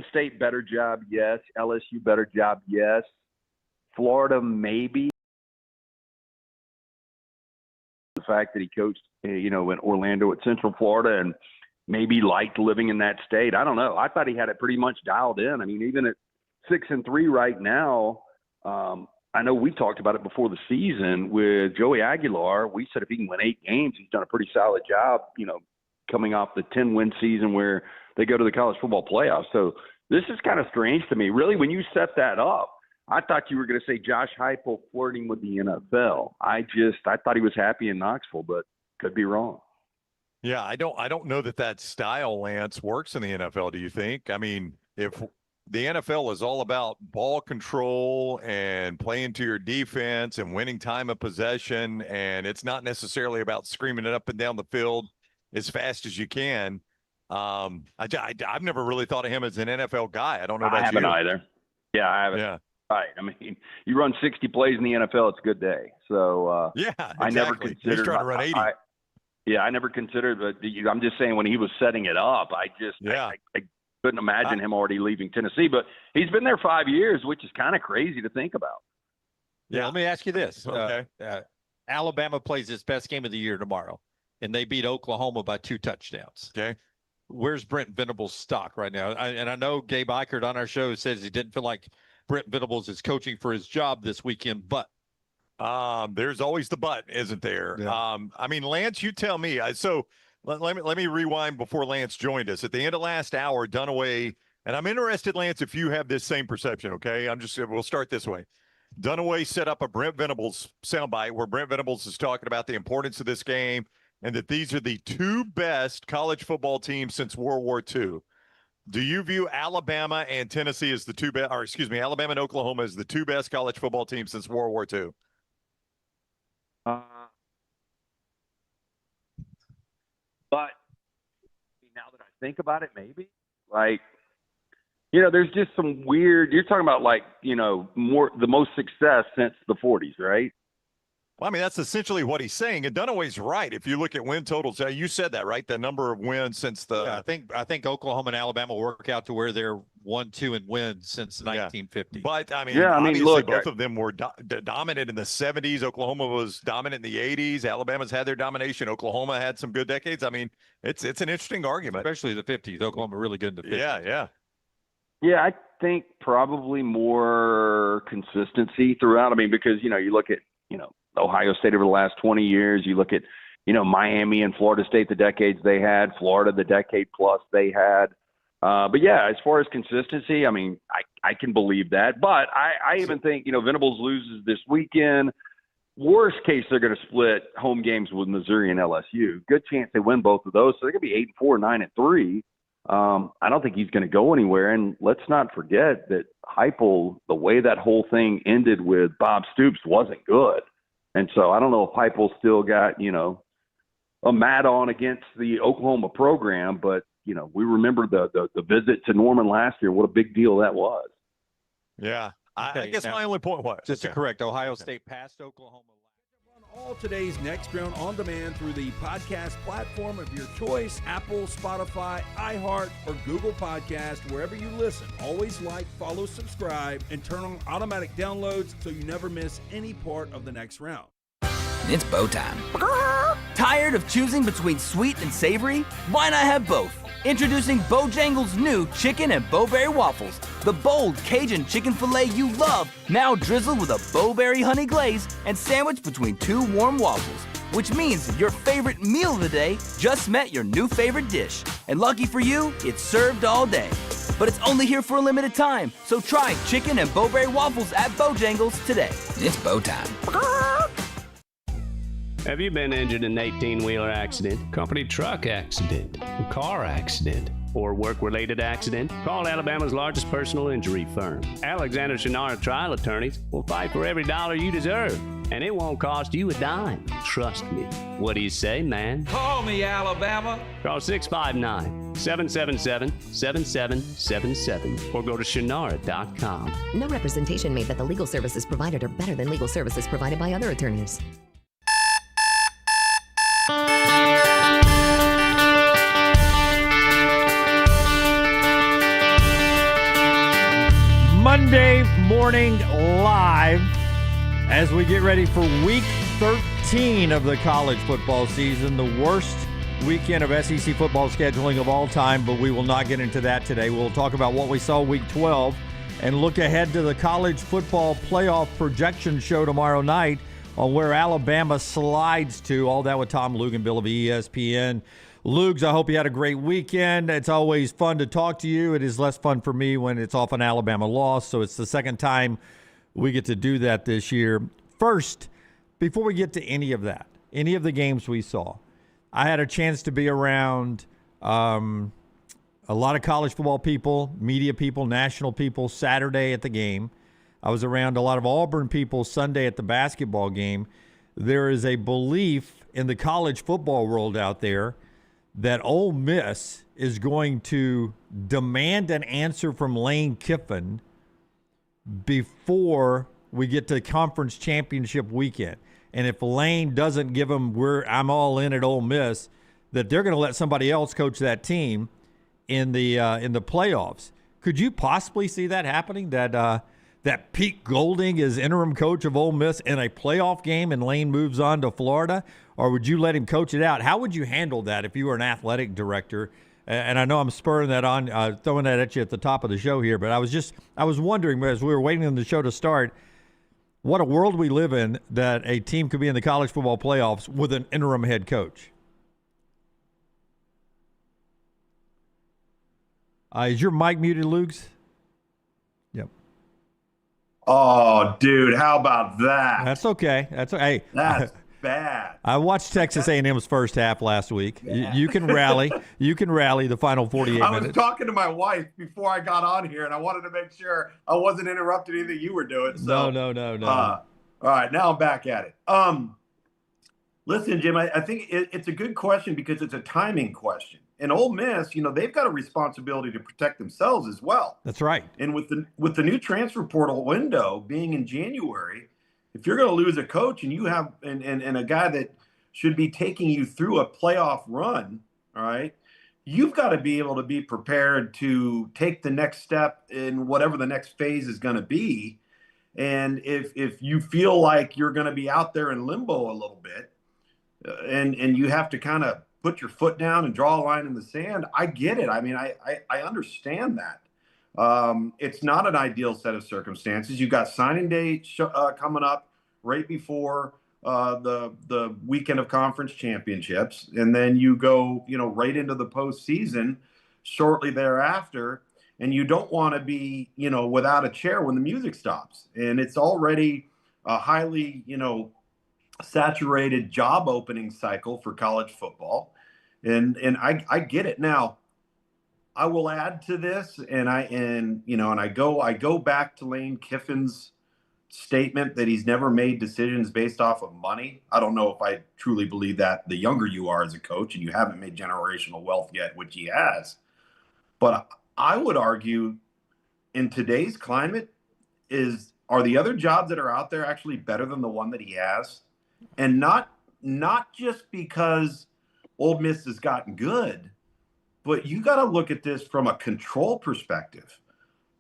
Oregon State, better job, yes. LSU, better job, yes. Florida, maybe. The fact that he coached, in Orlando at Central Florida and maybe liked living in that state. I don't know. I thought he had it pretty much dialed in. I mean, even at 6-3 right now, I know we talked about it before the season with Joey Aguilar. We said if he can win 8 games, he's done a pretty solid job, coming off the 10-win season where they go to the college football playoffs. So this is kind of strange to me. Really, when you set that up, I thought you were going to say Josh Heupel flirting with the NFL. I thought he was happy in Knoxville, but could be wrong. Yeah, I don't know that style, Lance, works in the NFL, do you think? I mean, if the NFL is all about ball control and playing to your defense and winning time of possession, and it's not necessarily about screaming it up and down the field as fast as you can. I've never really thought of him as an NFL guy. I don't know about you. I haven't either. Yeah, I haven't. Yeah. Right. I mean, you run 60 plays in the NFL, it's a good day. So yeah, exactly. I never considered. He's trying to run 80. I never considered, but I'm just saying when he was setting it up, I couldn't imagine him already leaving Tennessee. But he's been there 5 years, which is kind of crazy to think about. Yeah, let me ask you this. Okay. Alabama plays its best game of the year tomorrow, and they beat Oklahoma by 2 touchdowns. Okay. Where's Brent Venables' stock right now? I know Gabe Eichert on our show says he didn't feel like Brent Venables is coaching for his job this weekend, but there's always the but, isn't there? Yeah. I mean, Lance, you tell me. So let me rewind before Lance joined us. At the end of last hour, Dunaway, and I'm interested, Lance, if you have this same perception, okay? We'll start this way. Dunaway set up a Brent Venables soundbite where Brent Venables is talking about the importance of this game and that these are the 2 best college football teams since World War II. Do you view Alabama and Tennessee as the 2 best, or excuse me, Alabama and Oklahoma as the 2 best college football teams since World War II? But now that I think about it, maybe there's just some weird. You're talking about the most success since the 40s, right? Well, I mean, that's essentially what he's saying. And Dunaway's right. If you look at win totals, you said that, right? The number of wins since the. Yeah, I think Oklahoma and Alabama work out to where they're 1-2 and wins since 1950. But I mean, obviously both of them were dominant in the 70s. Oklahoma was dominant in the 80s. Alabama's had their domination. Oklahoma had some good decades. I mean, it's an interesting argument, especially the 50s. Oklahoma really good in the 50s. Yeah, I think probably more consistency throughout. I mean, because you look at Ohio State over the last 20 years. You look at, Miami and Florida State, the decades they had, Florida, the decade plus they had. But yeah, as far as consistency, I mean, I can believe that. But I even think, Venables loses this weekend. Worst case, they're going to split home games with Missouri and LSU. Good chance they win both of those. So they're going to be 8-4, 9-3. I don't think he's going to go anywhere. And let's not forget that Heupel, the way that whole thing ended with Bob Stoops wasn't good. And so I don't know if Heupel still got, a mat on against the Oklahoma program, but, we remember the visit to Norman last year. What a big deal that was. Yeah. I guess my only point was. Just to correct, Ohio State passed Oklahoma. All today's Next Round on demand through the podcast platform of your choice, Apple, Spotify, iHeart, or Google Podcast, wherever you listen. Always like, follow, subscribe, and turn on automatic downloads so you never miss any part of the Next Round. It's bow time. Tired of choosing between sweet and savory? Why not have both? Introducing Bojangles' new chicken and bowberry waffles. The bold Cajun chicken filet you love, now drizzled with a bowberry honey glaze and sandwiched between 2 warm waffles. Which means that your favorite meal of the day just met your new favorite dish. And lucky for you, it's served all day. But it's only here for a limited time, so try chicken and bowberry waffles at Bojangles today. It's bow time. Have you been injured in an 18-wheeler accident, company truck accident, car accident, or work-related accident? Call Alabama's largest personal injury firm. Alexander TNR Trial Attorneys will fight for every dollar you deserve, and it won't cost you a dime. Trust me. What do you say, man? Call me, Alabama. Call 659-777-7777 or go to Shenara.com. No representation made that the legal services provided are better than legal services provided by other attorneys. Monday morning live as we get ready for week 13 of the college football season, the worst weekend of SEC football scheduling of all time, but we will not get into that today. We'll talk about what we saw week 12 and look ahead to the college football playoff projection show tomorrow night on where Alabama slides to. All that with Tom Luginbill of ESPN. Lugs, I hope you had a great weekend. It's always fun to talk to you. It is less fun for me when it's off an Alabama loss, so it's the second time we get to do that this year. First, before we get to any of that, any of the games we saw, I had a chance to be around a lot of college football people, media people, national people Saturday at the game. I was around a lot of Auburn people Sunday at the basketball game. There is a belief in the college football world out there that Ole Miss is going to demand an answer from Lane Kiffin before we get to conference championship weekend. And if Lane doesn't give them I'm all in at Ole Miss, that they're going to let somebody else coach that team in the playoffs. Could you possibly see that happening? That Pete Golding is interim coach of Ole Miss in a playoff game and Lane moves on to Florida? Or would you let him coach it out? How would you handle that if you were an athletic director? And I know I'm spurring that on, throwing that at you at the top of the show here, but I was wondering as we were waiting on the show to start, what a world we live in that a team could be in the college football playoffs with an interim head coach. Is your mic muted, Lugs? Yep. Oh, dude, how about that? That's okay. That's okay. That's bad. I watched Texas A&M's first half last week. Yeah. You can rally. You can rally the final 48 minutes. I was talking to my wife before I got on here, and I wanted to make sure I wasn't interrupting anything you were doing. So, No. All right, now I'm back at it. Listen, Jim, I think it's a good question because it's a timing question. And Ole Miss, they've got a responsibility to protect themselves as well. That's right. And with the new transfer portal window being in January, if you're going to lose a coach and you have and a guy that should be taking you through a playoff run, all right, you've got to be able to be prepared to take the next step in whatever the next phase is going to be. And if you feel like you're going to be out there in limbo a little bit, and you have to kind of put your foot down and draw a line in the sand, I get it. I mean, I understand that. It's not an ideal set of circumstances. You've got signing day coming up right before the weekend of conference championships, and then you go, right into the postseason shortly thereafter, and you don't want to be, without a chair when the music stops. And it's already a highly, saturated job opening cycle for college football. And I get it. Now, I will add to this, and I go back to Lane Kiffin's statement that he's never made decisions based off of money. I don't know if I truly believe that the younger you are as a coach and you haven't made generational wealth yet, which he has. But I would argue in today's climate are the other jobs that are out there actually better than the one that he has? And not just because Ole Miss has gotten good, but you got to look at this from a control perspective.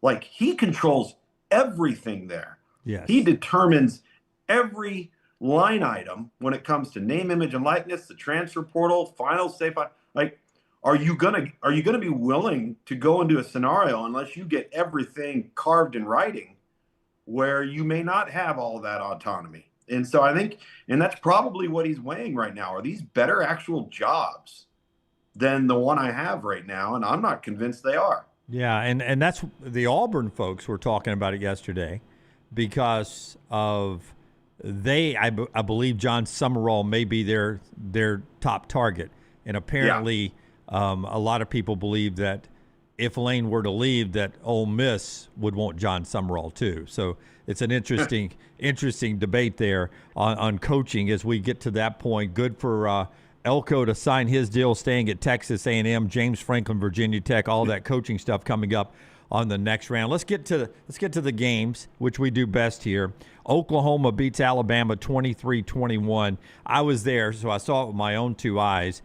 Like, he controls everything there. Yes. He determines every line item when it comes to name, image, and likeness, the transfer portal, final say. Like, are you gonna be willing to go into a scenario unless you get everything carved in writing, where you may not have all that autonomy? And so I think, and that's probably what he's weighing right now. Are these better actual jobs than the one I have right now? And I'm not convinced they are. Yeah, and that's the Auburn folks were talking about it yesterday because of I believe John Summerall may be their top target. And apparently a lot of people believe that if Lane were to leave, that Ole Miss would want John Summerall too. So it's an interesting debate there on coaching as we get to that point. Good for Elko to sign his deal, staying at Texas A&M, James Franklin, Virginia Tech, all that coaching stuff coming up on the next round. Let's get to the games, which we do best here. Oklahoma beats Alabama 23-21. I was there, so I saw it with my own two eyes.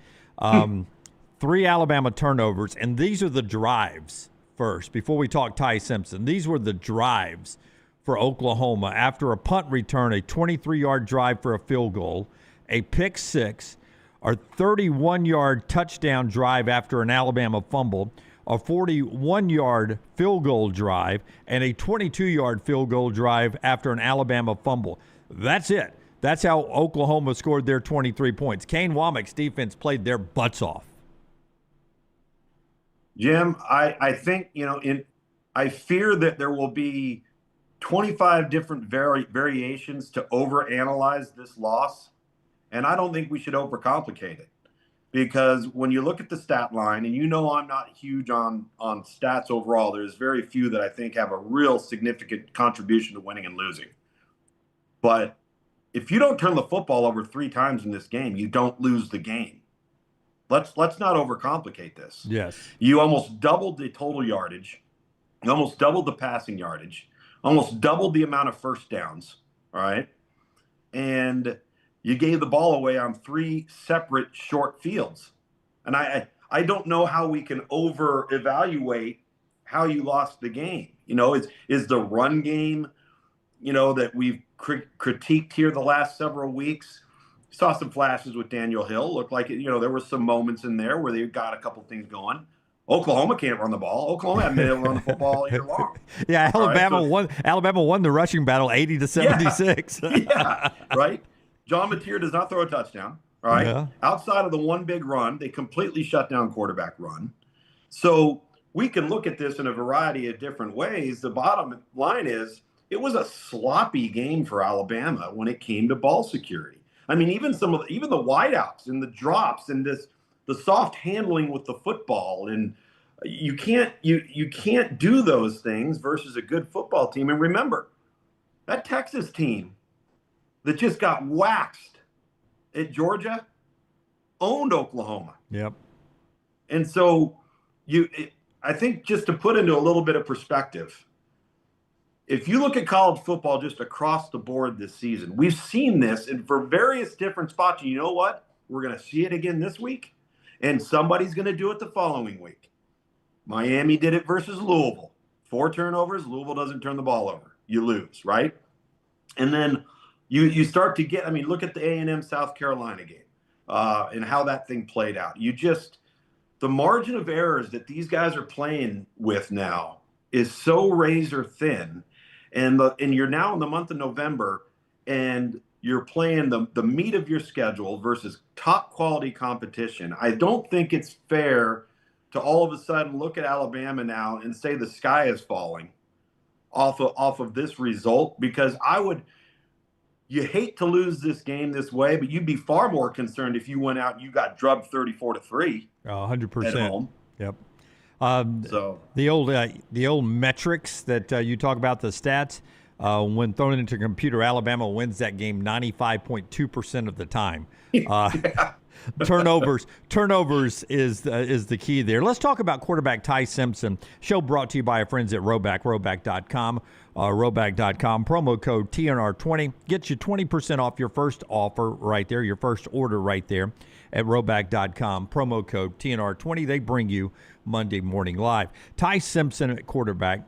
3 Alabama turnovers, and these are the drives first before we talk Ty Simpson. These were the drives for Oklahoma after a punt return, a 23-yard drive for a field goal, a pick six, a 31-yard touchdown drive after an Alabama fumble, a 41-yard field goal drive, and a 22-yard field goal drive after an Alabama fumble. That's it. That's how Oklahoma scored their 23 points. Kane Womack's defense played their butts off. Jim, I think, I fear that there will be 25 different variations to overanalyze this loss. And I don't think we should overcomplicate it, because when you look at the stat line, and I'm not huge on stats overall, there's very few that I think have a real significant contribution to winning and losing. But if you don't turn the football over 3 times in this game, you don't lose the game. Let's not overcomplicate this. Yes. You almost doubled the total yardage. You almost doubled the passing yardage. Almost doubled the amount of first downs. All right. And you gave the ball away on 3 separate short fields. And I don't know how we can over-evaluate how you lost the game. Is the run game, that we've critiqued here the last several weeks. Saw some flashes with Daniel Hill. Looked like it, there were some moments in there where they got a couple things going. Oklahoma can't run the ball. Oklahoma hasn't been able to run the football all year long. Yeah, Alabama won the rushing battle 80-76. Yeah, right. John Mateer does not throw a touchdown. All right. Yeah. Outside of the one big run, they completely shut down quarterback run. So we can look at this in a variety of different ways. The bottom line is it was a sloppy game for Alabama when it came to ball security. I mean, even the wideouts and the drops and the soft handling with the football, and you can't do those things versus a good football team. And remember, that Texas team that just got waxed at Georgia owned Oklahoma. Yep. And so I think, just to put into a little bit of perspective, if you look at college football just across the board this season, we've seen this and for various different spots. And you know what? We're going to see it again this week, and somebody's going to do it the following week. Miami did it versus Louisville. 4 turnovers. Louisville doesn't turn the ball over. You lose, right? And then you start to get, look at the A&M South Carolina game and how that thing played out. The margin of errors that these guys are playing with now is so razor thin. And you're now in the month of November, and you're playing the meat of your schedule versus top quality competition. I don't think it's fair to all of a sudden look at Alabama now and say the sky is falling off of this result, because you hate to lose this game this way, but you'd be far more concerned if you went out and you got drubbed 34-3. 100%. At home. Yep. So the old metrics that you talk about, the stats, when thrown into a computer, Alabama wins that game 95.2% of the time. Turnovers is the key there. Let's talk about quarterback Ty Simpson. Show brought to you by our friends at roback.com. Roback.com, promo code TNR20 gets you 20% off your first offer right there, your first order right there at roback.com, promo code TNR20. They bring you Monday Morning Live. Ty Simpson at quarterback,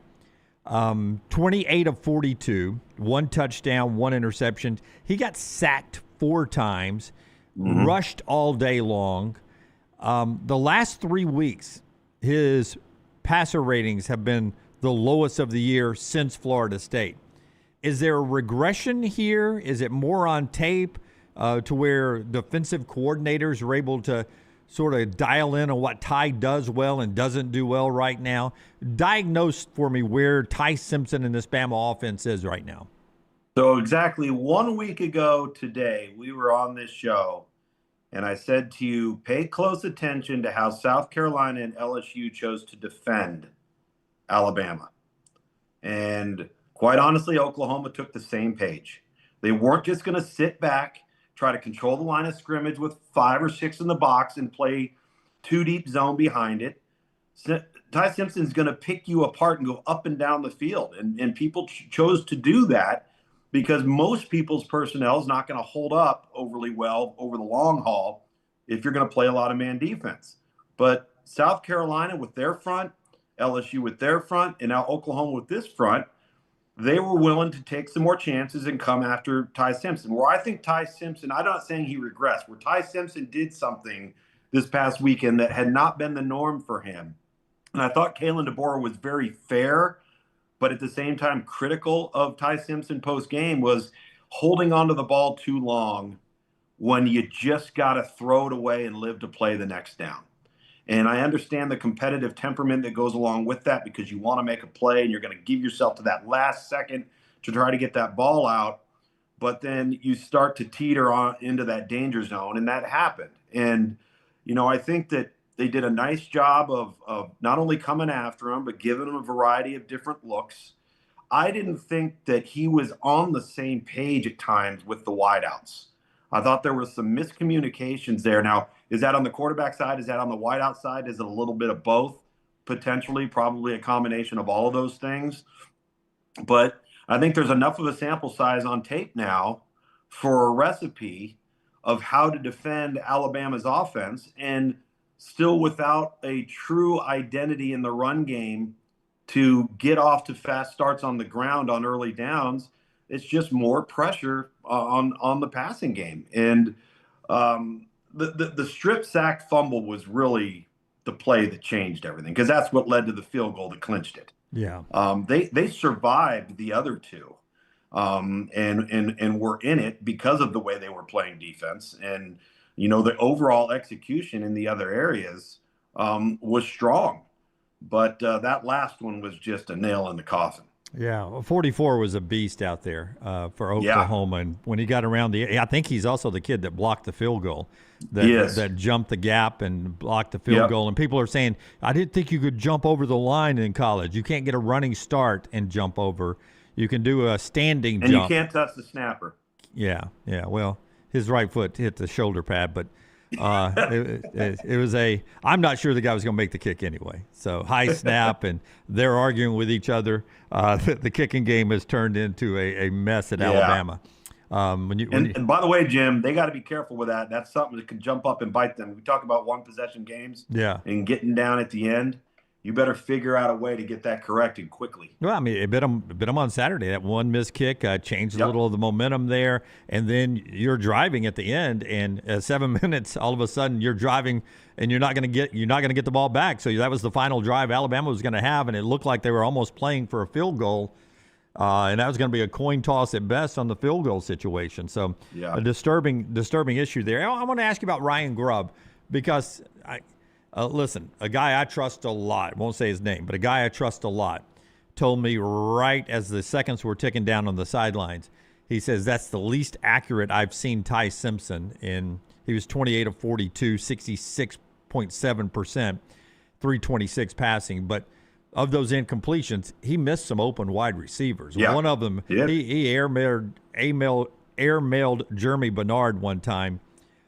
28 of 42, 1 touchdown, 1 interception. He got sacked 4 times, rushed all day long. The last 3 weeks, his passer ratings have been the lowest of the year since Florida State. Is there a regression here? Is it more on tape to where defensive coordinators are able to sort of dial in on what Ty does well and doesn't do well right now? Diagnose for me where Ty Simpson in this Bama offense is right now. So exactly 1 week ago today, we were on this show, and I said to you, pay close attention to how South Carolina and LSU chose to defend Alabama. And quite honestly, Oklahoma took the same page. They weren't just going to sit back, try to control the line of scrimmage with 5 or 6 in the box and play 2 deep zone behind it. Ty Simpson's going to pick you apart and go up and down the field. And people chose to do that because most people's personnel is not going to hold up overly well over the long haul if you're going to play a lot of man defense. But South Carolina with their front, LSU with their front and now Oklahoma with this front, they were willing to take some more chances and come after Ty Simpson. Where I think Ty Simpson, I'm not saying he regressed, where Ty Simpson did something this past weekend that had not been the norm for him. And I thought Kalen DeBoer was very fair, but at the same time critical of Ty Simpson post-game, was holding onto the ball too long when you just got to throw it away and live to play the next down. And I understand the competitive temperament that goes along with that, because you want to make a play and you're going to give yourself to that last second to try to get that ball out. But then you start to teeter on into that danger zone, and that happened. And, I think that they did a nice job of not only coming after him, but giving him a variety of different looks. I didn't think that he was on the same page at times with the wideouts. I thought there was some miscommunications there. Now, is that on the quarterback side? Is that on the wideout side? Is it a little bit of both? Potentially, probably a combination of all of those things. But I think there's enough of a sample size on tape now for a recipe of how to defend Alabama's offense, and still without a true identity in the run game to get off to fast starts on the ground on early downs. It's just more pressure on the passing game. And the strip sack fumble was really the play that changed everything, because that's what led to the field goal that clinched it. Yeah. They survived the other two, and were in it because of the way they were playing defense. And, the overall execution in the other areas was strong. But that last one was just a nail in the coffin. Yeah, 44 was a beast out there for Oklahoma. Yeah. And when he got around I think he's also the kid that blocked the field goal, that jumped the gap and blocked the field goal. And people are saying, I didn't think you could jump over the line in college. You can't get a running start and jump over. You can do a standing jump. And you can't touch the snapper. Yeah. Well, his right foot hit the shoulder pad, but it was I'm not sure the guy was going to make the kick anyway. So high snap, and they're arguing with each other. The kicking game has turned into a mess at Alabama. And by the way, Jim, they got to be careful with that. That's something that could jump up and bite them. We talk about one possession games, and getting down at the end. You better figure out a way to get that corrected quickly. Well, I mean, it bit them on Saturday. That one missed kick changed a little of the momentum there, and then you're driving at the end, and 7 minutes, all of a sudden you're driving, and you're not going to get the ball back. So that was the final drive Alabama was going to have, and it looked like they were almost playing for a field goal, and that was going to be a coin toss at best on the field goal situation. So a disturbing issue there. I want to ask you about Ryan Grubb, because listen, a guy I trust a lot, won't say his name, but a guy I trust a lot, told me right as the seconds were ticking down on the sidelines, he says that's the least accurate I've seen Ty Simpson in. He was 28 of 42, 66.7%, 326 passing. But of those incompletions, he missed some open wide receivers. Yeah. One of them, he airmailed Jeremy Bernard one time,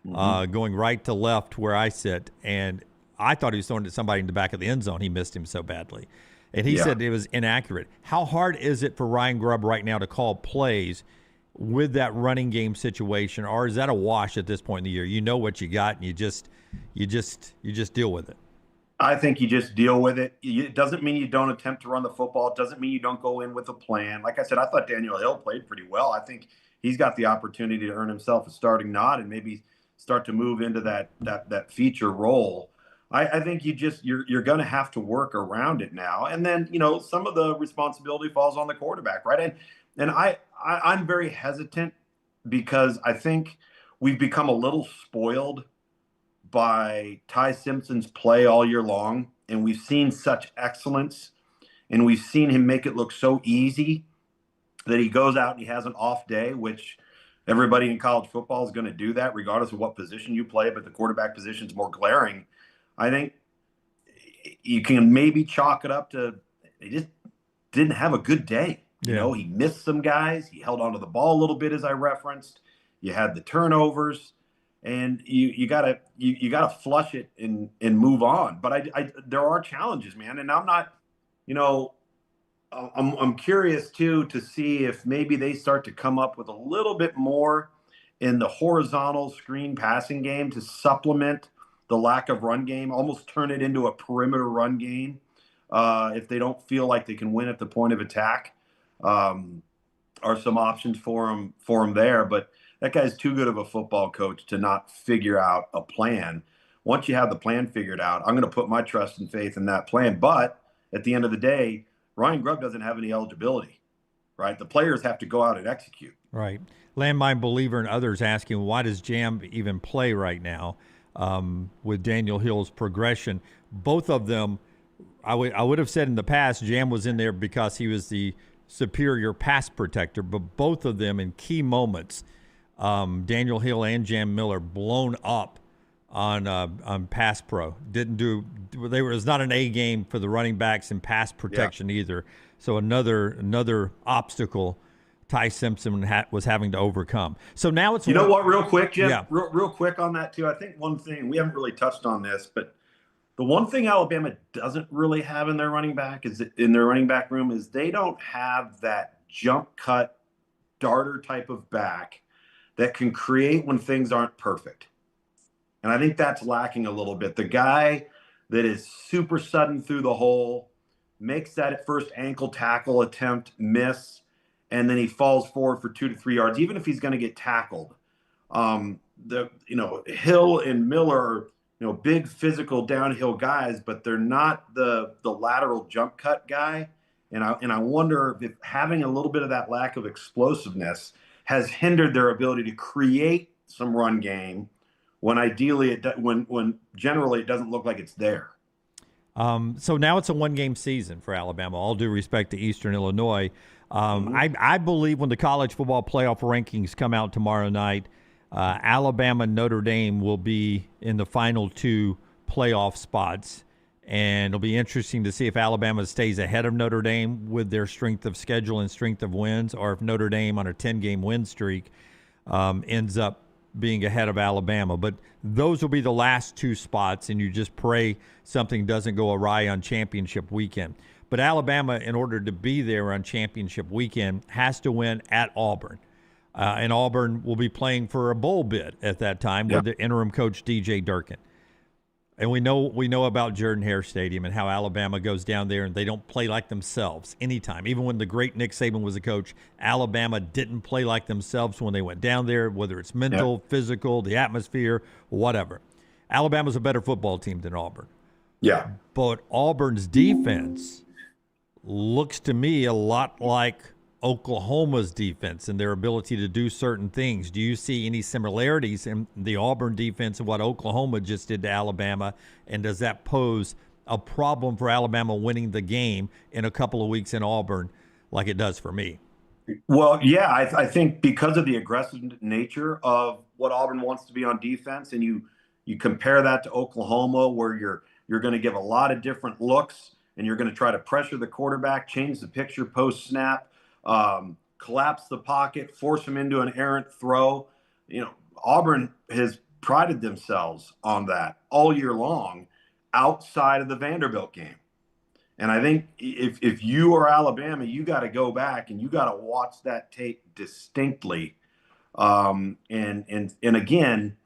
going right to left where I sit, and I thought he was throwing to somebody in the back of the end zone. He missed him so badly. And he said it was inaccurate. How hard is it for Ryan Grubb right now to call plays with that running game situation, or is that a wash at this point in the year? You know what you got, and you just deal with it. I think you just deal with it. It doesn't mean you don't attempt to run the football. It doesn't mean you don't go in with a plan. Like I said, I thought Daniel Hill played pretty well. I think he's got the opportunity to earn himself a starting nod and maybe start to move into that feature role. I think you're going to have to work around it now. And then, some of the responsibility falls on the quarterback, right? And I'm very hesitant, because I think we've become a little spoiled by Ty Simpson's play all year long. And we've seen such excellence, and we've seen him make it look so easy that he goes out and he has an off day, which everybody in college football is going to do that regardless of what position you play. But the quarterback position is more glaring. I think you can maybe chalk it up to he just didn't have a good day. He missed some guys. He held onto the ball a little bit, as I referenced. You had the turnovers, and you gotta flush it and move on. But there are challenges, man, and I'm not, I'm curious too to see if maybe they start to come up with a little bit more in the horizontal screen passing game to supplement the lack of run game, almost turn it into a perimeter run game. if they don't feel like they can win at the point of attack, are some options for him there. But that guy's too good of a football coach to not figure out a plan. Once you have the plan figured out, I'm going to put my trust and faith in that plan. But at the end of the day, Ryan Grubb doesn't have any eligibility, right? The players have to go out and execute. Right. Landmine Believer and others asking, why does Jam even play right now with Daniel Hill's progression? Both of them, I would have said in the past, Jam was in there because he was the superior pass protector, but both of them in key moments, Daniel Hill and Jam Miller, blown up on pass pro. It was not an A game for the running backs in pass protection either. So another obstacle Ty Simpson was having to overcome. So now it's what, real quick, Jim, real quick on that too. I think one thing we haven't really touched on this, but the one thing Alabama doesn't really have in their running back room is they don't have that jump cut darter type of back that can create when things aren't perfect. And I think that's lacking a little bit. The guy that is super sudden through the hole, makes that first ankle tackle attempt miss, and then he falls forward for 2 to 3 yards, even if he's going to get tackled. Hill and Miller are, big physical downhill guys, but they're not the lateral jump cut guy. And I wonder if having a little bit of that lack of explosiveness has hindered their ability to create some run game when ideally when generally it doesn't look like it's there. So now it's a one-game season for Alabama, all due respect to Eastern Illinois. I believe when the college football playoff rankings come out tomorrow night, Alabama and Notre Dame will be in the final 2 playoff spots. And it'll be interesting to see if Alabama stays ahead of Notre Dame with their strength of schedule and strength of wins, or if Notre Dame on a 10-game win streak ends up being ahead of Alabama. But those will be the last 2 spots, and you just pray something doesn't go awry on championship weekend. But Alabama, in order to be there on championship weekend, has to win at Auburn. And Auburn will be playing for a bowl bid at that time with the interim coach DJ Durkin. And we know about Jordan-Hare Stadium and how Alabama goes down there and they don't play like themselves anytime. Even when the great Nick Saban was a coach, Alabama didn't play like themselves when they went down there, whether it's mental, physical, the atmosphere, whatever. Alabama's a better football team than Auburn. Yeah. But Auburn's defense looks to me a lot like Oklahoma's defense and their ability to do certain things. Do you see any similarities in the Auburn defense and what Oklahoma just did to Alabama? And does that pose a problem for Alabama winning the game in a couple of weeks in Auburn like it does for me? Well, yeah, I think because of the aggressive nature of what Auburn wants to be on defense, and you compare that to Oklahoma, where you're going to give a lot of different looks and you're going to try to pressure the quarterback, change the picture post-snap, collapse the pocket, force him into an errant throw. Auburn has prided themselves on that all year long outside of the Vanderbilt game. And I think if you are Alabama, you got to go back and you got to watch that tape distinctly. And again,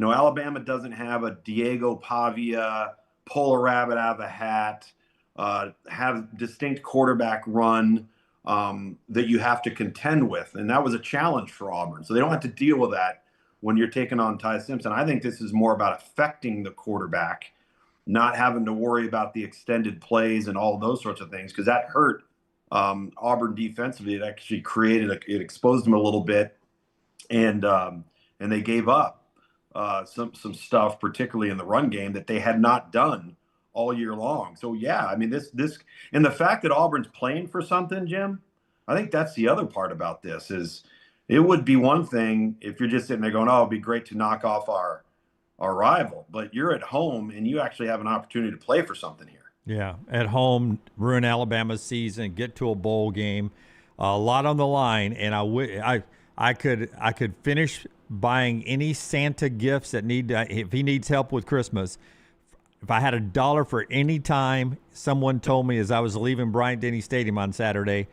Alabama doesn't have a Diego Pavia, pull a rabbit out of the hat, have distinct quarterback run that you have to contend with. And that was a challenge for Auburn. So they don't have to deal with that when you're taking on Ty Simpson. I think this is more about affecting the quarterback, not having to worry about the extended plays and all those sorts of things, because that hurt Auburn defensively. It actually it exposed them a little bit, and they gave up some stuff, particularly in the run game, that they had not done all year long. So yeah, I mean this and the fact that Auburn's playing for something, Jim, I think that's the other part about this. Is it would be one thing if you're just sitting there going, oh, it'd be great to knock off our rival, but you're at home and you actually have an opportunity to play for something here. Yeah, at home, ruin Alabama's season, get to a bowl game, a lot on the line, and I could finish buying any Santa gifts that if he needs help with Christmas. If I had $1 for any time someone told me as I was leaving Bryant-Denny Stadium on Saturday,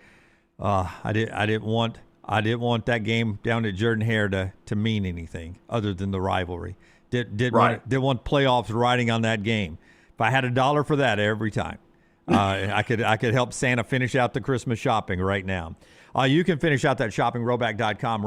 I didn't want that game down at Jordan-Hare to mean anything other than the rivalry. Didn't want playoffs riding on that game. If I had $1 for that every time, I could help Santa finish out the Christmas shopping right now. You can finish out that shopping, roback.com,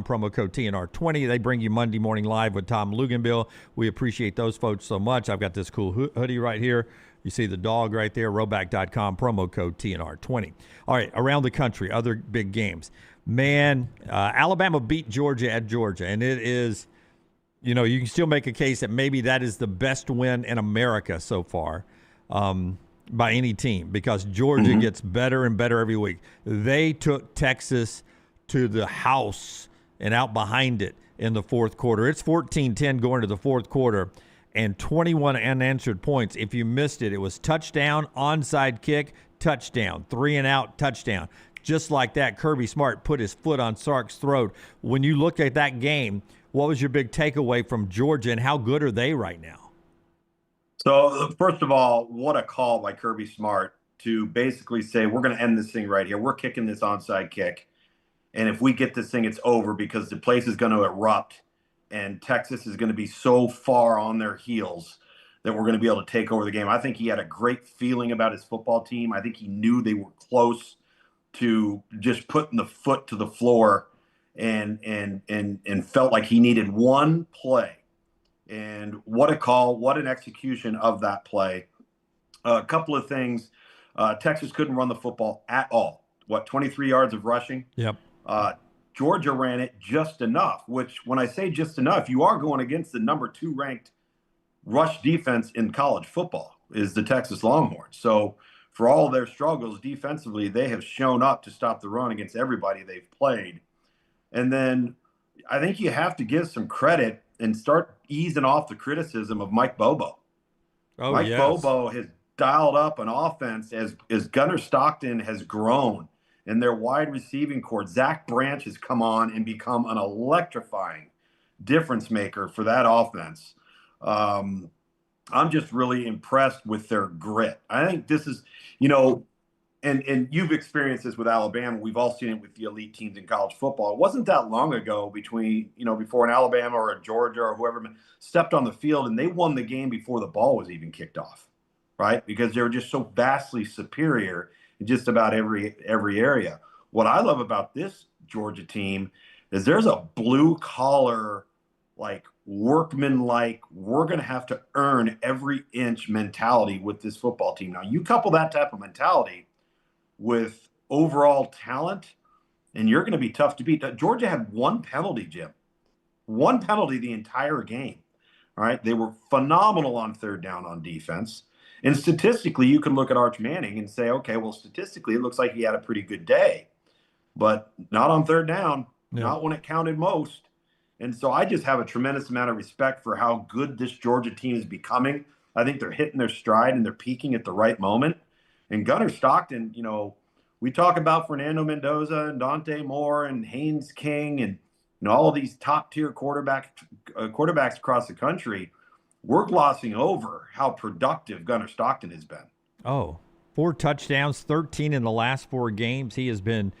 promo code TNR20. They bring you Monday Morning Live with Tom Luginbill. We appreciate those folks so much. I've got this cool hoodie right here. You see the dog right there, roback.com, promo code TNR20. All right, around the country, other big games. Man, Alabama beat Georgia at Georgia, and it is, you can still make a case that maybe that is the best win in America so far. By any team, because Georgia gets better and better every week. They took Texas to the house and out behind it in the fourth quarter. It's 14-10 going to the fourth quarter and 21 unanswered points. If you missed it, it was touchdown, onside kick, touchdown, 3 and out, touchdown. Just like that, Kirby Smart put his foot on Sark's throat. When you look at that game, what was your big takeaway from Georgia, and how good are they right now? So, first of all, what a call by Kirby Smart to basically say, we're going to end this thing right here. We're kicking this onside kick. And if we get this thing, it's over, because the place is going to erupt and Texas is going to be so far on their heels that we're going to be able to take over the game. I think he had a great feeling about his football team. I think he knew they were close to just putting the foot to the floor and felt like he needed one play. And what a call, what an execution of that play. A couple of things. Texas couldn't run the football at all. 23 yards of rushing? Yep. Georgia ran it just enough, which when I say just enough, you are going against the number 2 ranked rush defense in college football is the Texas Longhorns. So for all their struggles defensively, they have shown up to stop the run against everybody they've played. And then I think you have to give some credit and start easing off the criticism of Mike Bobo. Mike Bobo has dialed up an offense as Gunnar Stockton has grown and their wide receiving core. Zach Branch has come on and become an electrifying difference maker for that offense. I'm just really impressed with their grit. I think this is, and you've experienced this with Alabama. We've all seen it with the elite teams in college football. It wasn't that long ago before an Alabama or a Georgia or whoever stepped on the field and they won the game before the ball was even kicked off, right? Because they were just so vastly superior in just about every area. What I love about this Georgia team is there's a blue collar, workman-like, we're going to have to earn every inch mentality with this football team. Now, you couple that type of mentality with overall talent, and you're going to be tough to beat. Georgia had one penalty, Jim. One penalty the entire game. All right. They were phenomenal on third down on defense. And statistically, you can look at Arch Manning and say, okay, well, statistically, it looks like he had a pretty good day, but not on third down, not when it counted most. And so I just have a tremendous amount of respect for how good this Georgia team is becoming. I think they're hitting their stride and they're peaking at the right moment. And Gunnar Stockton, we talk about Fernando Mendoza and Dante Moore and Haynes King and all of these top-tier quarterbacks across the country. We're glossing over how productive Gunnar Stockton has been. 4 touchdowns, 13 in the last 4 games. He has been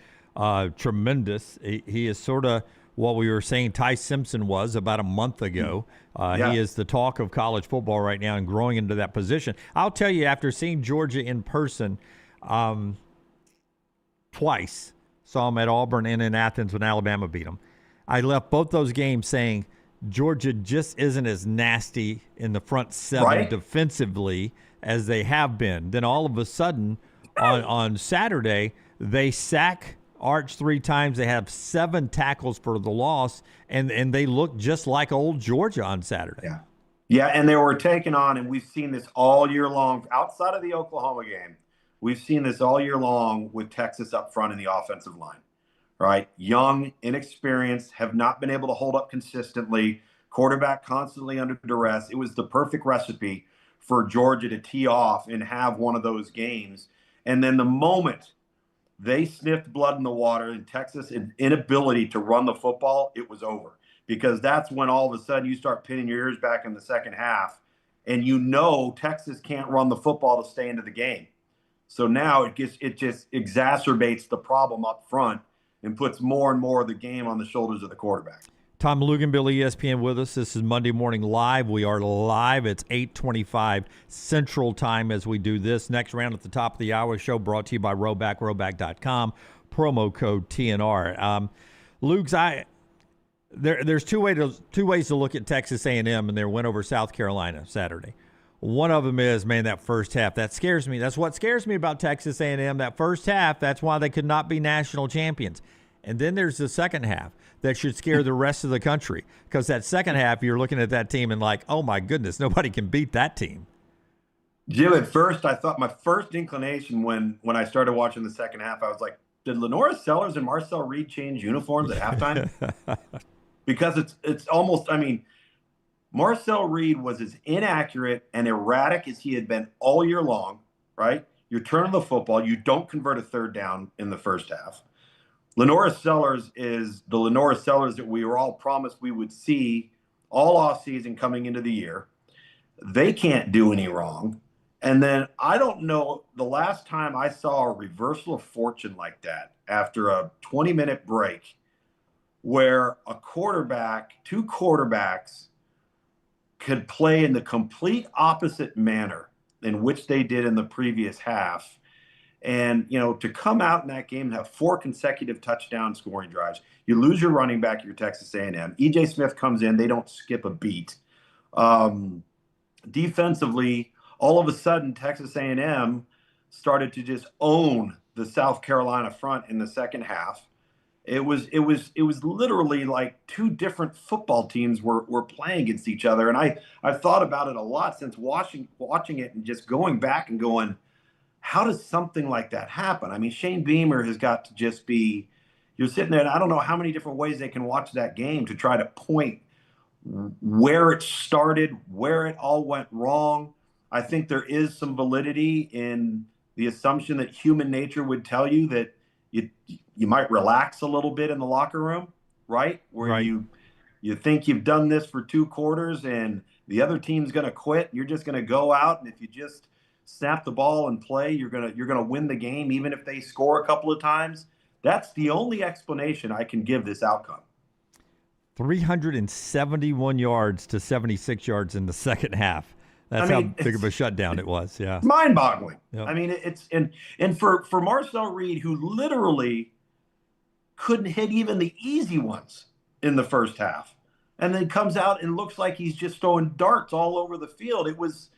tremendous. He is sort of what we were saying Ty Simpson was about a month ago. He is the talk of college football right now and growing into that position. I'll tell you, after seeing Georgia in person twice, saw him at Auburn and in Athens when Alabama beat them, I left both those games saying Georgia just isn't as nasty in the front 7 defensively as they have been. Then all of a sudden on Saturday, they sack Arch 3 times. They have 7 tackles for the loss, and they look just like old Georgia on Saturday. Yeah, and they were taken on, and we've seen this all year long. Outside of the Oklahoma game, we've seen this all year long with Texas up front in the offensive line, right? Young, inexperienced, have not been able to hold up consistently, quarterback constantly under duress. It was the perfect recipe for Georgia to tee off and have one of those games. And then the moment they sniffed blood in the water and Texas' inability to run the football, it was over. Because that's when all of a sudden you start pinning your ears back in the second half and Texas can't run the football to stay into the game. So now it just exacerbates the problem up front and puts more and more of the game on the shoulders of the quarterback. Tom Luginbill, ESPN, with us. This is Monday Morning Live. We are live. It's 8:25 Central Time as we do this. Next round at the top of the hour show brought to you by roback.com, promo code TNR. Lugs, there's two ways to look at Texas A&M and their win over South Carolina Saturday. One of them is, man, that first half. That scares me. That's what scares me about Texas A&M, that first half. That's why they could not be national champions. And then there's the second half that should scare the rest of the country, because that second half, you're looking at that team and like, oh, my goodness, nobody can beat that team. Jim, at first, I thought my first inclination when I started watching the second half, I was like, did Lenora Sellers and Marcel Reed change uniforms at halftime? Because it's almost, I mean, Marcel Reed was as inaccurate and erratic as he had been all year long, right? You're turning the football. You don't convert a third down in the first half. Lenora Sellers is the Lenora Sellers that we were all promised we would see all offseason coming into the year. They can't do any wrong. And then I don't know the last time I saw a reversal of fortune like that after a 20-minute break where two quarterbacks could play in the complete opposite manner in which they did in the previous half. And, to come out in that game and have 4 consecutive touchdown scoring drives, you lose your running back, your Texas A&M. E.J. Smith comes in. They don't skip a beat. Defensively, all of a sudden, Texas A&M started to just own the South Carolina front in the second half. It was literally like 2 different football teams were playing against each other. And I've thought about it a lot since watching it and just going back and going, how does something like that happen? I mean, Shane Beamer has got to just be, you're sitting there, and I don't know how many different ways they can watch that game to try to point where it started, where it all went wrong. I think there is some validity in the assumption that human nature would tell you that you might relax a little bit in the locker room, right? Where you think you've done this for 2 quarters and the other team's going to quit. You're just going to go out, and if you just snap the ball and play, you're gonna win the game, even if they score a couple of times. That's the only explanation I can give this outcome. 371 yards to 76 yards in the second half. That's how big of a shutdown it was. Yeah, it's mind-boggling. Yep. I mean, it's and for Marcel Reed, who literally couldn't hit even the easy ones in the first half, and then comes out and looks like he's just throwing darts all over the field. It was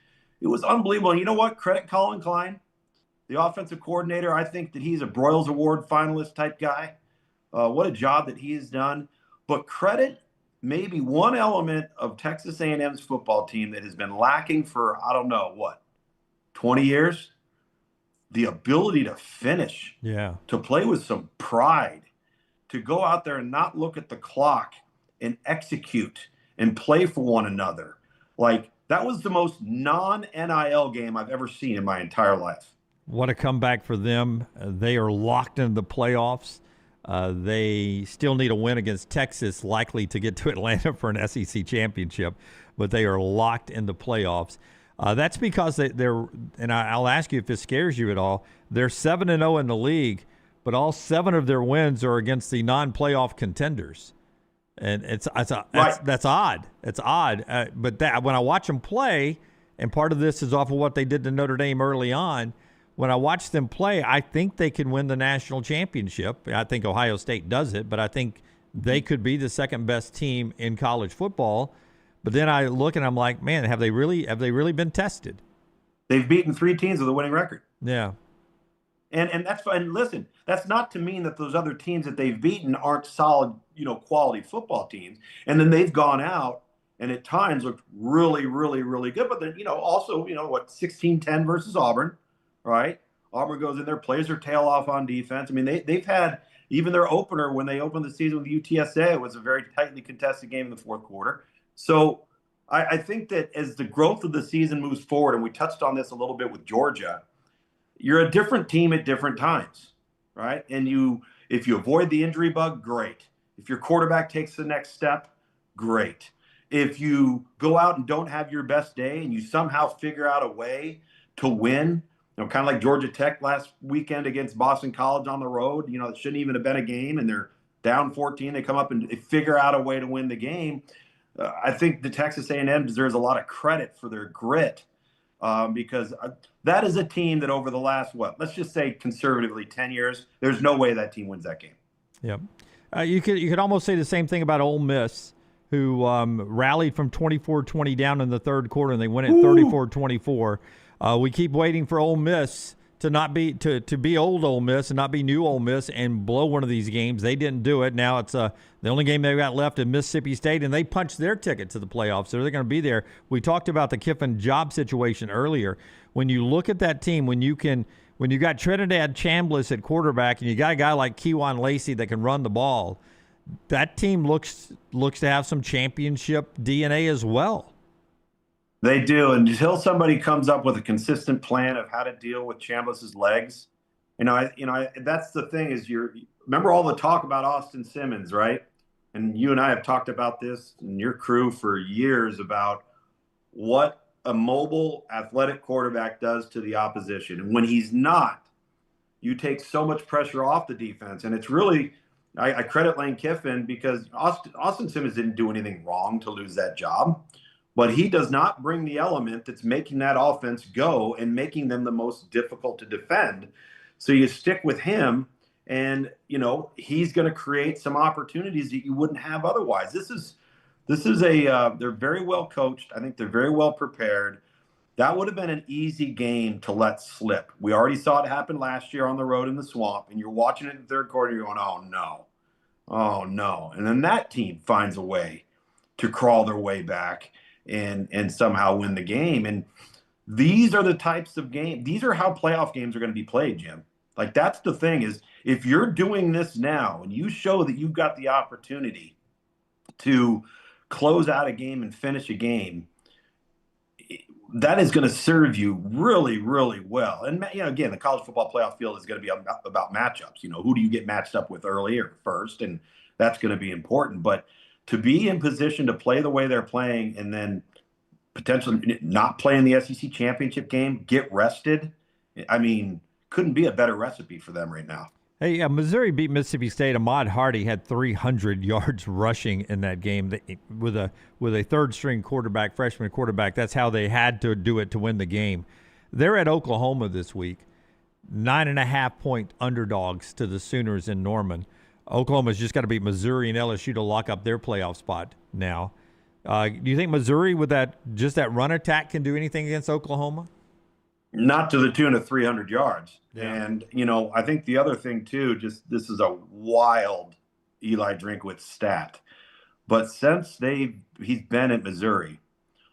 unbelievable. And you know what? Credit Colin Klein, the offensive coordinator. I think that he's a Broyles Award finalist type guy. What a job that he has done. But credit maybe one element of Texas A&M's football team that has been lacking for, 20 years? The ability to finish. Yeah. To play with some pride. To go out there and not look at the clock and execute and play for one another. Like, that was the most non-NIL game I've ever seen in my entire life. What a comeback for them. They are locked into the playoffs. They still need a win against Texas, likely to get to Atlanta for an SEC championship, but they are locked in the playoffs. That's because they're, and I'll ask you if this scares you at all, they're 7-0 in the league, but all 7 of their wins are against the non-playoff contenders. And that's odd. It's odd. But when I watch them play, and part of this is off of what they did to Notre Dame early on, when I watch them play, I think they can win the national championship. I think Ohio State does it, but I think they could be the second best team in college football. But then I look and I'm like, man, have they really been tested? They've beaten 3 teams with a winning record. Yeah. And that's fine. Listen, that's not to mean that those other teams that they've beaten aren't solid, quality football teams. And then they've gone out and at times looked really, really, really good. But then, also, 16-10 versus Auburn, right? Auburn goes in there, plays their tail off on defense. I mean, they've had even their opener when they opened the season with UTSA, it was a very tightly contested game in the fourth quarter. So I think that as the growth of the season moves forward, and we touched on this a little bit with Georgia, you're a different team at different times, right? And if you avoid the injury bug, great. If your quarterback takes the next step, great. If you go out and don't have your best day and you somehow figure out a way to win, kind of like Georgia Tech last weekend against Boston College on the road, it shouldn't even have been a game, and they're down 14, they come up and they figure out a way to win the game. I think the Texas A&M deserves a lot of credit for their grit, because that is a team that over the last, let's just say conservatively 10 years, there's no way that team wins that game. Yep. You could almost say the same thing about Ole Miss, who rallied from 24-20 down in the third quarter, and they win it 34-24. We keep waiting for Ole Miss to not be to be old Ole Miss and not be new Ole Miss and blow one of these games. They didn't do it. Now it's the only game they've got left in Mississippi State, and they punched their ticket to the playoffs, so they're going to be there. We talked about the Kiffin job situation earlier. When you look at that team, when you got Trinidad Chambliss at quarterback and you got a guy like Kejuan Lacey that can run the ball, that team looks to have some championship DNA as well. They do, and until somebody comes up with a consistent plan of how to deal with Chambliss's legs, that's the thing is remember all the talk about Austin Simmons, right? And you and I have talked about this and your crew for years about what a mobile, athletic quarterback does to the opposition. And when he's not, you take so much pressure off the defense. And it's really, I credit Lane Kiffin because Austin Simmons didn't do anything wrong to lose that job. But he does not bring the element that's making that offense go and making them the most difficult to defend. So you stick with him, and he's going to create some opportunities that you wouldn't have otherwise. This is they're very well coached. I think they're very well prepared. That would have been an easy game to let slip. We already saw it happen last year on the road in the Swamp, and you're watching it in the third quarter. You're going, oh no, and then that team finds a way to crawl their way back and somehow win the game. And these are the types of games. These are how playoff games are going to be played, Jim. Like, that's the thing is, if you're doing this now and you show that you've got the opportunity to close out a game and finish a game, that is going to serve you really, really well. And, again, the college football playoff field is going to be about matchups. Who do you get matched up with early or first? And that's going to be important. But to be in position to play the way they're playing and then potentially not play in the SEC championship game, get rested, couldn't be a better recipe for them right now. Hey, Missouri beat Mississippi State. Ahmad Hardy had 300 yards rushing in that game with a third-string quarterback, freshman quarterback. That's how they had to do it to win the game. They're at Oklahoma this week, 9.5-point underdogs to the Sooners in Norman. Oklahoma's just got to beat Missouri and LSU to lock up their playoff spot now. Do you think Missouri, with that run attack, can do anything against Oklahoma? Not to the tune of 300 yards. Yeah. And, I think the other thing, too, this is a wild Eli Drinkwitz stat. But since he's been at Missouri,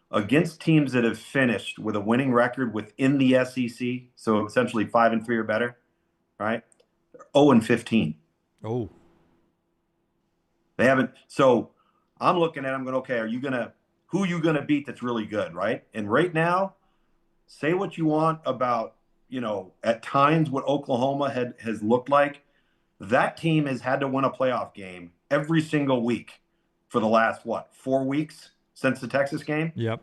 against teams that have finished with a winning record within the SEC, so essentially 5-3 or better, right? 0-15. Oh. They haven't. So I'm looking at them going, okay, who are you going to beat that's really good, right? And right now, say what you want about, at times what Oklahoma has looked like. That team has had to win a playoff game every single week for the last, 4 weeks since the Texas game? Yep.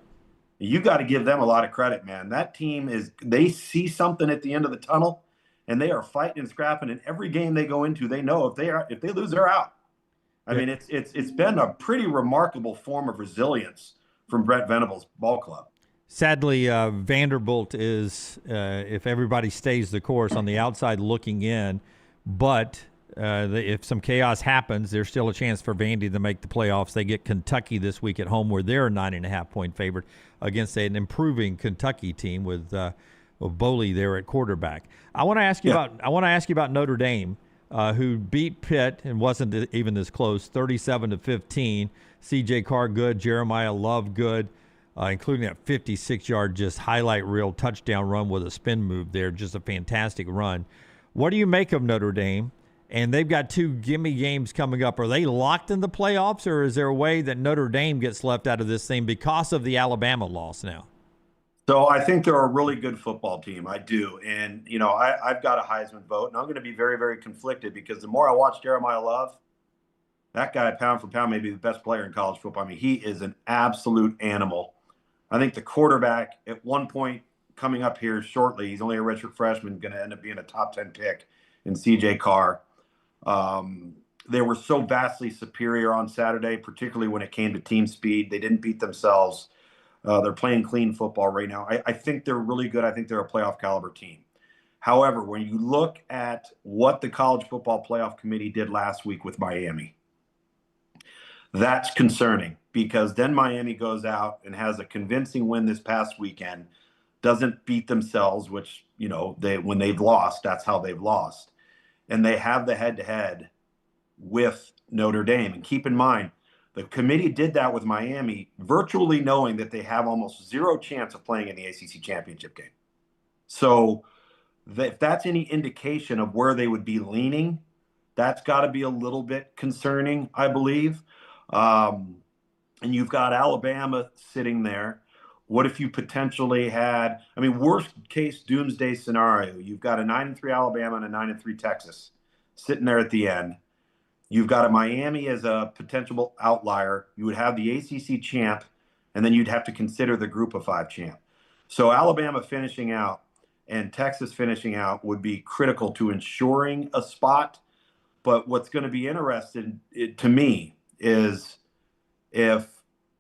You got to give them a lot of credit, man. That team they see something at the end of the tunnel, and they are fighting and scrapping. And every game they go into, they know if they lose, they're out. I mean, it's been a pretty remarkable form of resilience from Brent Venables' ball club. Sadly, Vanderbilt is, if everybody stays the course, on the outside looking in. But if some chaos happens, there's still a chance for Vandy to make the playoffs. They get Kentucky this week at home, where they're a 9.5-point favorite against an improving Kentucky team with Boley there at quarterback. I want to ask you about Notre Dame, who beat Pitt and wasn't even this close, 37-15. C.J. Carr good, Jeremiah Love good. Including that 56-yard just highlight reel touchdown run with a spin move there. Just a fantastic run. What do you make of Notre Dame? And they've got 2 gimme games coming up. Are they locked in the playoffs, or is there a way that Notre Dame gets left out of this thing because of the Alabama loss now? So I think they're a really good football team. I do. And, I've got a Heisman vote, and I'm going to be very, very conflicted because the more I watch Jeremiah Love, that guy, pound for pound, may be the best player in college football. He is an absolute animal. I think the quarterback at one point coming up here shortly, he's only a redshirt freshman, going to end up being a top 10 pick in C.J. Carr. they were so vastly superior on Saturday, particularly when it came to team speed. They didn't beat themselves. They're playing clean football right now. I think they're really good. I think they're a playoff caliber team. However, when you look at what the College Football Playoff Committee did last week with Miami, that's concerning, because then Miami goes out and has a convincing win this past weekend, doesn't beat themselves, which, you know, when they've lost, that's how they've lost. And they have the head-to-head with Notre Dame. And keep in mind, the committee did that with Miami, virtually knowing that they have almost zero chance of playing in the ACC championship game. So if that's any indication of where they would be leaning, that's got to be a little bit concerning, I believe. And you've got Alabama sitting there. What if you potentially had, I mean, worst case doomsday scenario, you've got a 9-3 Alabama and a 9-3 Texas sitting there at the end. You've got a Miami as a potential outlier. You would have the ACC champ, and then you'd have to consider the Group of 5 champ. So Alabama finishing out and Texas finishing out would be critical to ensuring a spot. But what's going to be interesting to me is if,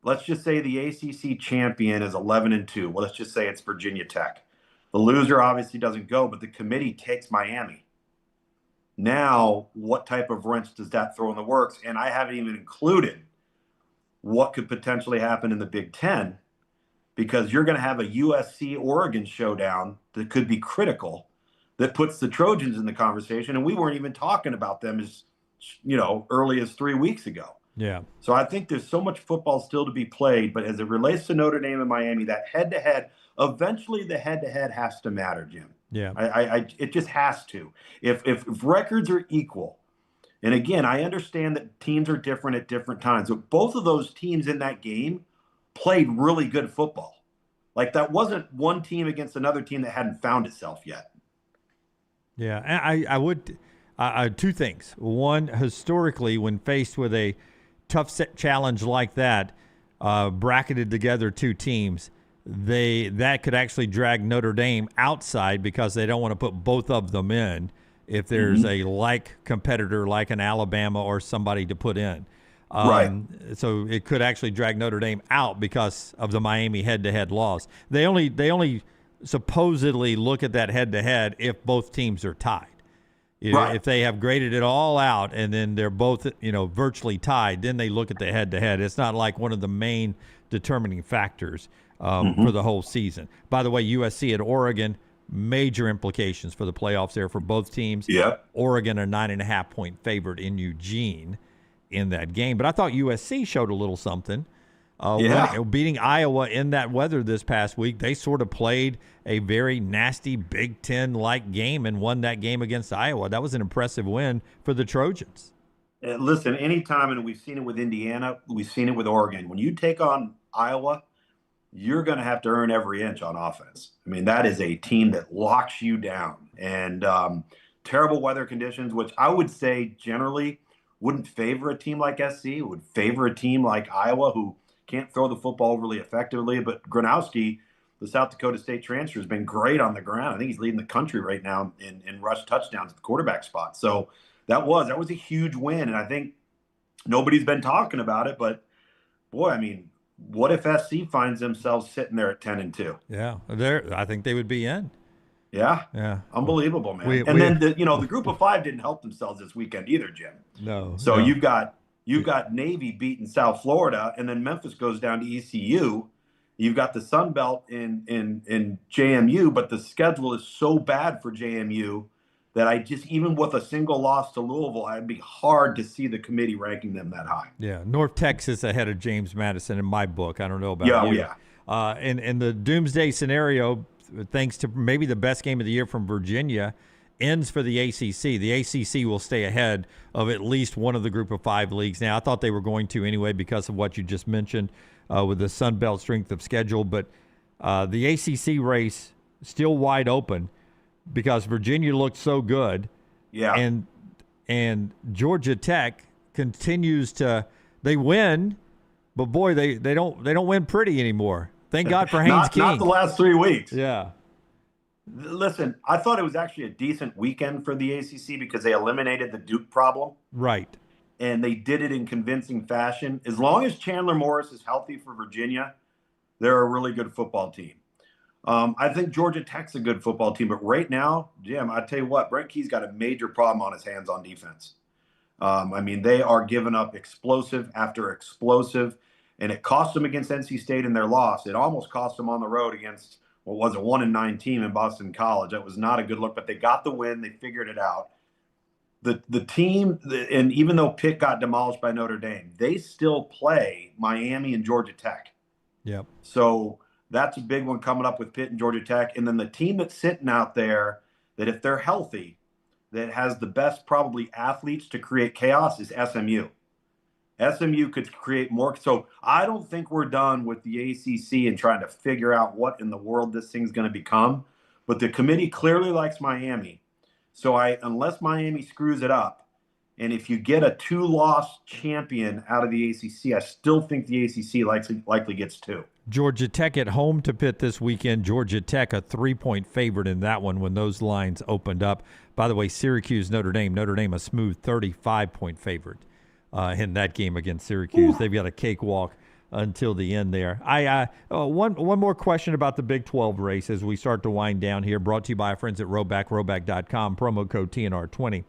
let's just say the ACC champion is 11-2. Well, let's just say it's Virginia Tech. The loser obviously doesn't go, but the committee takes Miami. Now, what type of wrench does that throw in the works? And I haven't even included what could potentially happen in the Big Ten, because you're going to have a USC-Oregon showdown that could be critical, that puts the Trojans in the conversation, and we weren't even talking about them as, you know, early as 3 weeks ago. Yeah. So I think there's so much football still to be played, but as it relates to Notre Dame and Miami, that head-to-head, eventually the head-to-head has to matter, Jim. Yeah. It just has to. If records are equal, and again, I understand that teams are different at different times, but both of those teams in that game played really good football. Like, that wasn't one team against another team that hadn't found itself yet. Yeah, I would two things. One, historically, when faced with a tough set challenge like that, bracketed together two teams, that could actually drag Notre Dame outside because they don't want to put both of them in if there's a like competitor like an Alabama or somebody to put in. Right. So it could actually drag Notre Dame out because of the Miami head-to-head loss. They only supposedly look at that head-to-head if both teams are tied. Right. If they have graded it all out and then they're both, virtually tied, then they look at the head-to-head. It's not like one of the main determining factors for the whole season. By the way, USC at Oregon, major implications for the playoffs there for both teams. Yep. Oregon a 9.5-point favorite in Eugene in that game. But I thought USC showed a little something. Beating Iowa in that weather this past week, they sort of played a very nasty Big Ten-like game and won that game against Iowa. That was an impressive win for the Trojans. Listen, anytime, and we've seen it with Indiana, we've seen it with Oregon, when you take on Iowa, you're going to have to earn every inch on offense. I mean, that is a team that locks you down. And terrible weather conditions, which I would say generally wouldn't favor a team like SC, would favor a team like Iowa, who can't throw the football really effectively. But Gronowski, the South Dakota State transfer, has been great on the ground. I think he's leading the country right now in rush touchdowns at the quarterback spot. So that was a huge win. And I think nobody's been talking about it, but boy, I mean, what if SC finds themselves sitting there at 10-2? Yeah, I think they would be in. Yeah. Unbelievable, man. The Group of 5 didn't help themselves this weekend either, Jim. No. So you've got Navy beating South Florida, and then Memphis goes down to ECU. You've got the Sun Belt in JMU, but the schedule is so bad for JMU that even with a single loss to Louisville, it'd be hard to see the committee ranking them that high. Yeah, North Texas ahead of James Madison in my book. I don't know about you. Yeah. In the doomsday scenario, thanks to maybe the best game of the year from Virginia, ends for the ACC. The ACC will stay ahead of at least one of the Group of 5 leagues. Now, I thought they were going to anyway because of what you just mentioned with the Sun Belt strength of schedule, but the ACC race still wide open because Virginia looked so good. Yeah. And Georgia Tech continues they win, but boy, they don't win pretty anymore. Thank God for Haynes King. Not the last 3 weeks. Yeah. Listen, I thought it was actually a decent weekend for the ACC because they eliminated the Duke problem. Right. and they did it in convincing fashion. As long as Chandler Morris is healthy for Virginia, they're a really good football team. I think Georgia Tech's a good football team, but right now, Jim, I tell you what, Brent Key's got a major problem on his hands on defense. I mean, they are giving up explosive after explosive, and it cost them against NC State in their loss. It almost cost them on the road against, what was it, 1-9 team in Boston College. That was not a good look, but they got the win. They figured it out. The team, and even though Pitt got demolished by Notre Dame, they still play Miami and Georgia Tech. Yep. So that's a big one coming up with Pitt and Georgia Tech. And then the team that's sitting out there that if they're healthy, that has the best probably athletes to create chaos is SMU. SMU could create more. So I don't think we're done with the ACC and trying to figure out what in the world this thing's going to become. But the committee clearly likes Miami. So unless Miami screws it up, and if you get a 2-loss champion out of the ACC, I still think the ACC likely gets 2. Georgia Tech at home to Pitt this weekend. Georgia Tech a 3-point favorite in that one when those lines opened up. By the way, Syracuse, Notre Dame. Notre Dame a smooth 35-point favorite in that game against Syracuse. They've got a cakewalk until the end there. One more question about the Big 12 race as we start to wind down here. Brought to you by our friends at roback.com. Promo code TNR20.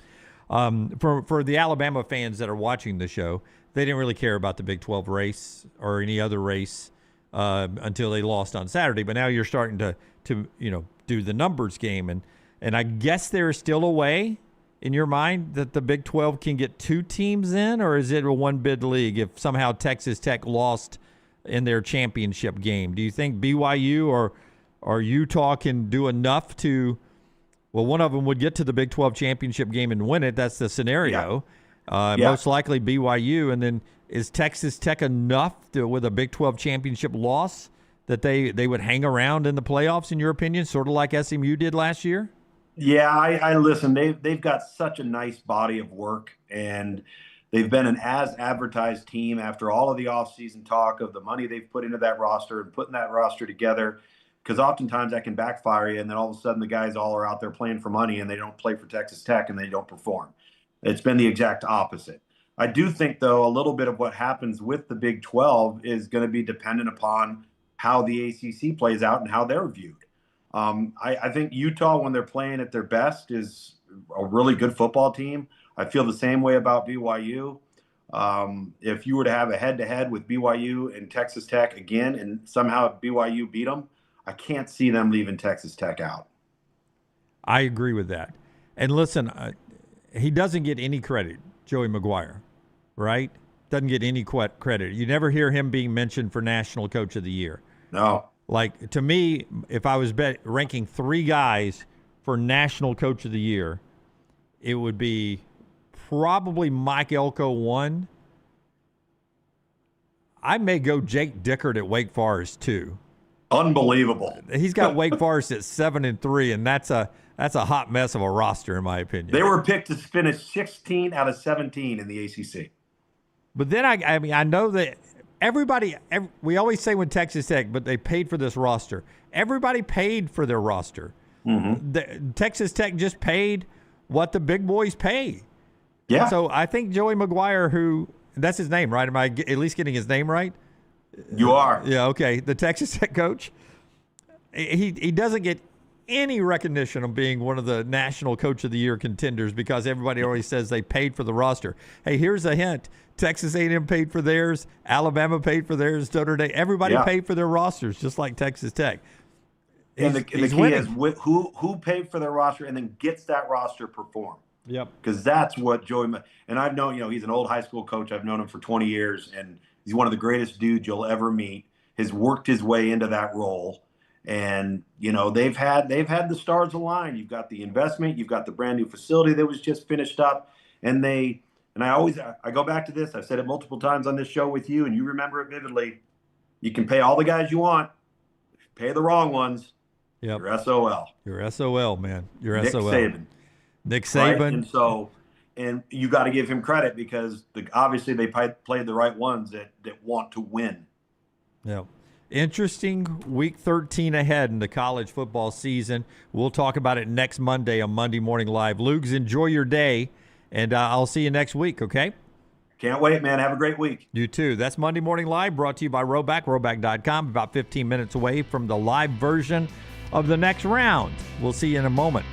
For the Alabama fans that are watching the show, they didn't really care about the Big 12 race or any other race until they lost on Saturday. But now you're starting to do the numbers game, and I guess there's still a way in your mind that the Big 12 can get 2 teams in, or is it a one-bid league if somehow Texas Tech lost in their championship game? Do you think BYU or Utah can do enough to? Well, one of them would get to the Big 12 championship game and win it. That's the scenario. Yeah. Most likely BYU. And then is Texas Tech enough with a Big 12 championship loss that they would hang around in the playoffs, in your opinion, sort of like SMU did last year? Yeah, I listen. They've got such a nice body of work, and they've been an as-advertised team after all of the offseason talk of the money they've put into that roster and putting that roster together. Because oftentimes that can backfire you, and then all of a sudden the guys all are out there playing for money, and they don't play for Texas Tech, and they don't perform. It's been the exact opposite. I do think, though, a little bit of what happens with the Big 12 is going to be dependent upon how the ACC plays out and how they're viewed. I think Utah, when they're playing at their best, is a really good football team. I feel the same way about BYU. If you were to have a head-to-head with BYU and Texas Tech again, and somehow BYU beat them, I can't see them leaving Texas Tech out. I agree with that. And listen, he doesn't get any credit, Joey McGuire, right? Doesn't get any credit. You never hear him being mentioned for National Coach of the Year. No. Like, to me, if I was ranking 3 guys for National Coach of the Year, it would be probably Mike Elko 1. I may go Jake Dickert at Wake Forest 2. Unbelievable. He's got Wake Forest at 7-3, and that's a hot mess of a roster, in my opinion. They were picked to finish 16 out of 17 in the ACC. But then I know that we always say when Texas Tech, but they paid for this roster. Everybody paid for their roster. Mm-hmm. Texas Tech just paid what the big boys pay. Yeah. So I think Joey McGuire, that's his name, right? Am I at least getting his name right? You are. Yeah, okay. The Texas Tech coach, he doesn't get any recognition of being one of the National Coach of the Year contenders because everybody always says they paid for the roster. Hey, here's a hint. Texas A&M paid for theirs. Alabama paid for theirs. Notre Dame. Everybody paid for their rosters, just like Texas Tech. And the key is who paid for their roster and then gets that roster perform. Yep. Because that's what Joey – and I've known, he's an old high school coach. I've known him for 20 years, and he's one of the greatest dudes you'll ever meet. Has worked his way into that role. And, they've had the stars align. You've got the investment. You've got the brand new facility that was just finished up. And I go back to this. I've said it multiple times on this show with you, and you remember it vividly. You can pay all the guys you want. Pay the wrong ones. Yep. You're SOL. You're SOL, man. You're Nick SOL. Nick Saban. Right? And you got to give him credit because obviously they played the right ones that want to win. Yeah. Interesting week 13 ahead in the college football season. We'll talk about it next Monday on Monday Morning Live. Lugs, enjoy your day, and I'll see you next week, okay? Can't wait, man. Have a great week. You too. That's Monday Morning Live, brought to you by Roback, roback.com, about 15 minutes away from the live version of the next round. We'll see you in a moment.